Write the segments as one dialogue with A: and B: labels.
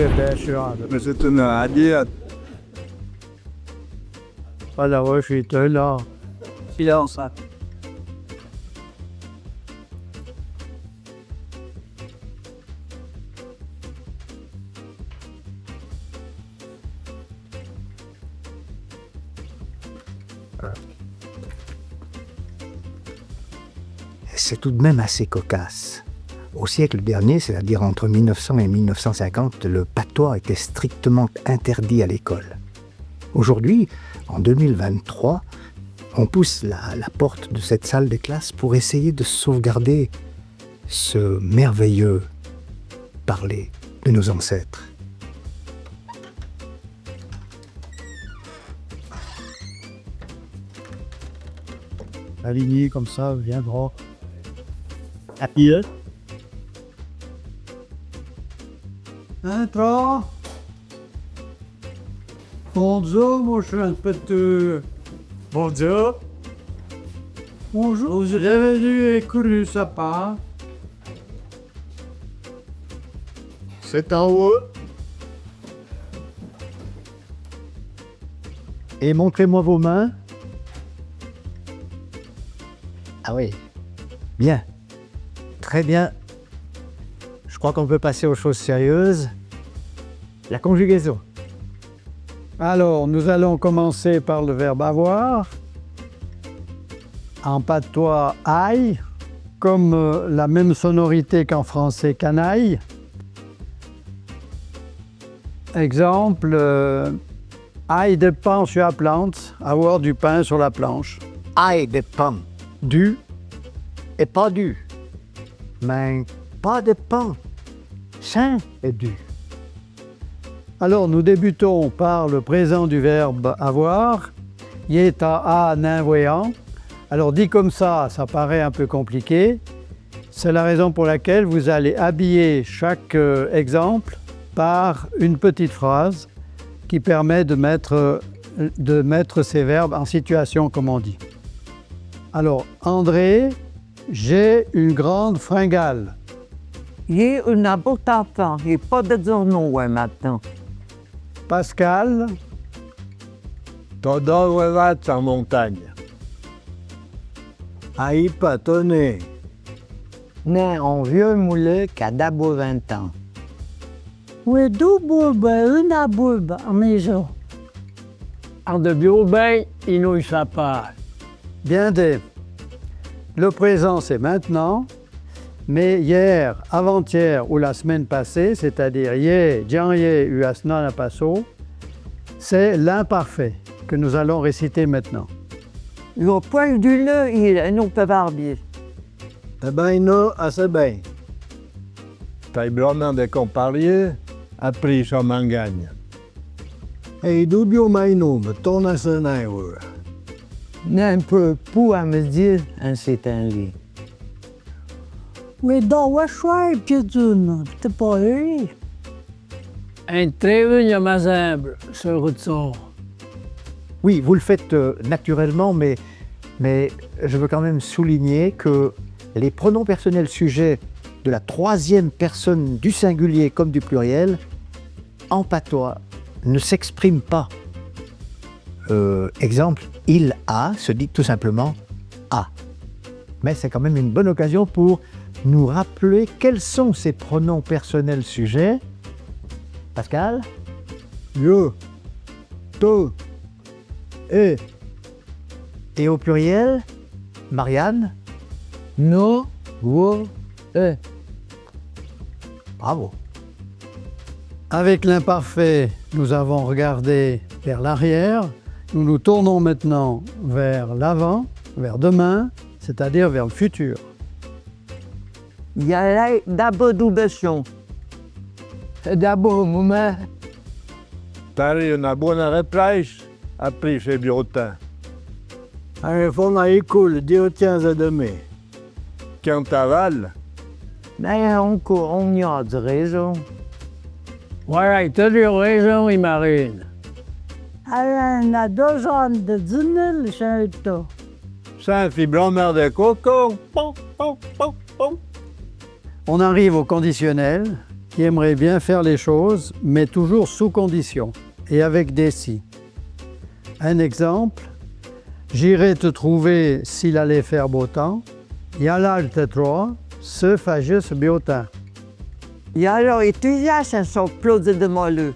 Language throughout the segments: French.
A: Gebäschade.
B: Mais c'est une adiette.
A: Voilà, ouais, je suis là.
C: Silence. Hein.
D: C'est tout de même assez cocasse. Au siècle dernier, c'est-à-dire entre 1900 et 1950, le patois était strictement interdit à l'école. Aujourd'hui, en 2023, on pousse la porte de cette salle de classe pour essayer de sauvegarder ce merveilleux parler de nos ancêtres.
A: Aligné comme ça, bien droit. Appuyé. Un, trois. Bonjour, mon cher petit. Bonjour. Bonjour. Bienvenue et couru sapin. C'est en haut. Et montrez-moi vos mains.
D: Ah oui, bien, très bien. Je crois qu'on peut passer aux choses sérieuses. La conjugaison.
A: Alors, nous allons commencer par le verbe avoir. En patois, aille, comme la même sonorité qu'en français, canaille. Exemple, aille de pain sur la plante, avoir du pain sur la planche.
D: Ail de pain.
A: Du,
D: Et pas du. Mais pas de pain. Sain et du.
A: alors nous débutons par le présent du verbe avoir. Yeta a n'invoyant. Alors dit comme ça paraît un peu compliqué. C'est la raison pour laquelle vous allez habiller chaque exemple par une petite phrase qui permet de mettre ces verbes en situation comme on dit. Alors, André, j'ai une grande fringale.
C: J'ai une botte à pain. Il n'y a pas de journaux maintenant.
A: Pascal,
B: T'adores Wevat en montagne. Aïe patonné.
C: Né en vieux moulet qu'à d'abord 20 ans.
E: Oui, deux bourbes, une bourbe en maison.
F: En de biobin, il nous ça pas.
A: bien dit. Le présent, c'est maintenant, mais hier, avant-hier ou la semaine passée, c'est-à-dire hier, janvier ou la semaine passée, c'est l'imparfait que nous allons réciter maintenant.
C: Le poil du nez, il nous peut barbier.
B: Eh ben, non, assez bien. T'as vraiment de comparier, après ça m'en gagne. Et dubio maino, me tourne à ce naïve.
C: N'est un peu pour à me dire un certain lit.
E: Oui, dans le choix, puis d'une, t'es pas eu.
F: Un très bien mazembre, ce retour.
D: Oui, vous le faites naturellement, mais je veux quand même souligner que les pronoms personnels sujets de la troisième personne du singulier comme du pluriel, en patois, ne s'expriment pas. Exemple, il a se dit tout simplement a. Mais c'est quand même une bonne occasion pour nous rappeler quels sont ces pronoms personnels sujets. Pascal?
A: Yo, to, et,
D: Et au pluriel, Marianne?
C: No, wo, e.
D: Bravo.
A: avec l'imparfait, nous avons regardé vers l'arrière. Nous nous tournons maintenant vers l'avant, vers demain, c'est-à-dire vers le futur.
C: Il y a là d'abord d'oubliation. D'abord, moment.
B: T'as une bonne reprise, après chez Biotin.
A: Allez, faut à l'école, dis tiens à demain.
B: Quand t'avales,
C: Mais encore, on y a de raison.
F: Voilà, t'as du raison, il marine.
E: Elle a 2 ans de dîner, le château.
B: ça fait blanc-mer de coco. Pom, pom, pom, pom.
A: On arrive au conditionnel qui aimerait bien faire les choses, mais toujours sous condition et avec des si. Un exemple, j'irai te trouver s'il allait faire beau temps. Yalal te troa, se fajus biotin.
C: Et alors, et tu y as un son plode de mollu.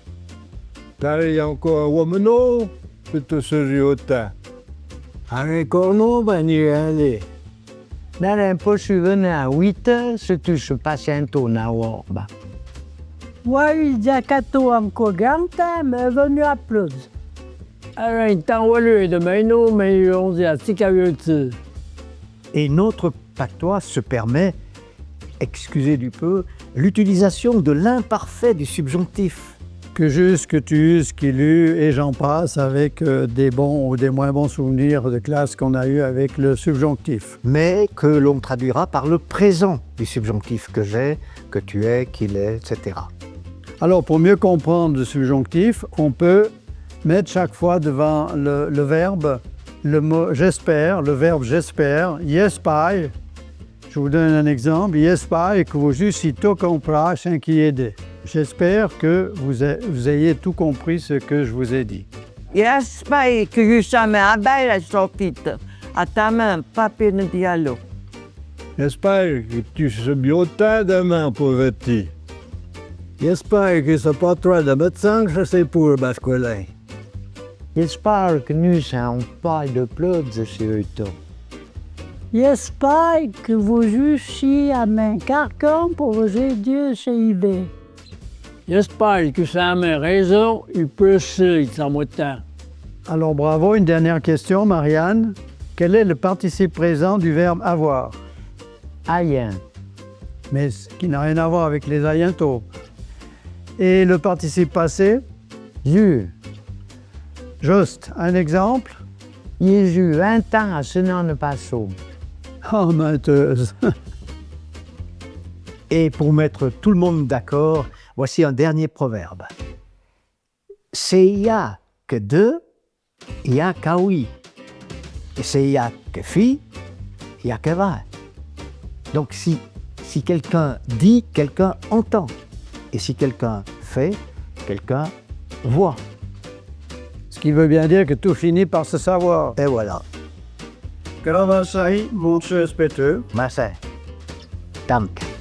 B: T'as encore un womano, plutôt seriota.
F: Avec corno, ben y aller. Dans un peu, je suis venu à 8 heures, si tu se passes un tour à Warba.
E: Moi, il y a 4 ans encore ganta, mais venu à plus.
F: Alors, il t'en va lui de Maino, mais on dit à Tikayutu.
D: Et notre patois se permet, excusez du peu, l'utilisation de l'imparfait du subjonctif.
A: Que j'use, que tu uses, qu'il eut, et j'en passe avec des bons ou des moins bons souvenirs de classe qu'on a eu avec le subjonctif.
D: Mais que l'on traduira par le présent du subjonctif que j'ai, que tu es, qu'il est, etc.
A: Alors, pour mieux comprendre le subjonctif, on peut mettre chaque fois devant le verbe le mot j'espère, le verbe j'espère, yespay. Je vous donne un exemple, yespay que vous jusito compras sans qui aider. J'espère que vous ayez tout compris ce que je vous ai dit.
C: J'espère que tu as un bel chapitre à ta main, papier de dialogue.
B: J'espère que tu seras biotin demain, pauvre petit.
F: J'espère que ce pas trop de médecin que je sais pour basculer. J'espère que nous sommes pas de plode sur le temps.
E: J'espère que vous juchiez à main carcan pour vos Dieu chez Yves.
F: J'espère que ça a raison, il peut se s'en temps.
A: Alors bravo, une dernière question, Marianne. Quel est le participe présent du verbe avoir?
F: Ayen.
A: Mais ce qui n'a rien à voir avec les ayentos. Et le participe passé?
F: Ju.
A: Juste, un exemple?
F: J'ai eu 20 ans à ce nom pas chaud.
A: Oh, menteuse!
D: Et pour mettre tout le monde d'accord, voici un dernier proverbe. C'est il y a que deux, il y a qu'à oui. Et c'est il y a que fi, il y a que va. Donc si quelqu'un dit, quelqu'un entend. Et si quelqu'un fait, quelqu'un voit.
A: Ce qui veut bien dire que tout finit par se savoir.
D: Et voilà.
A: Gravasai, mon cher spectateur.
D: Merci. Danke.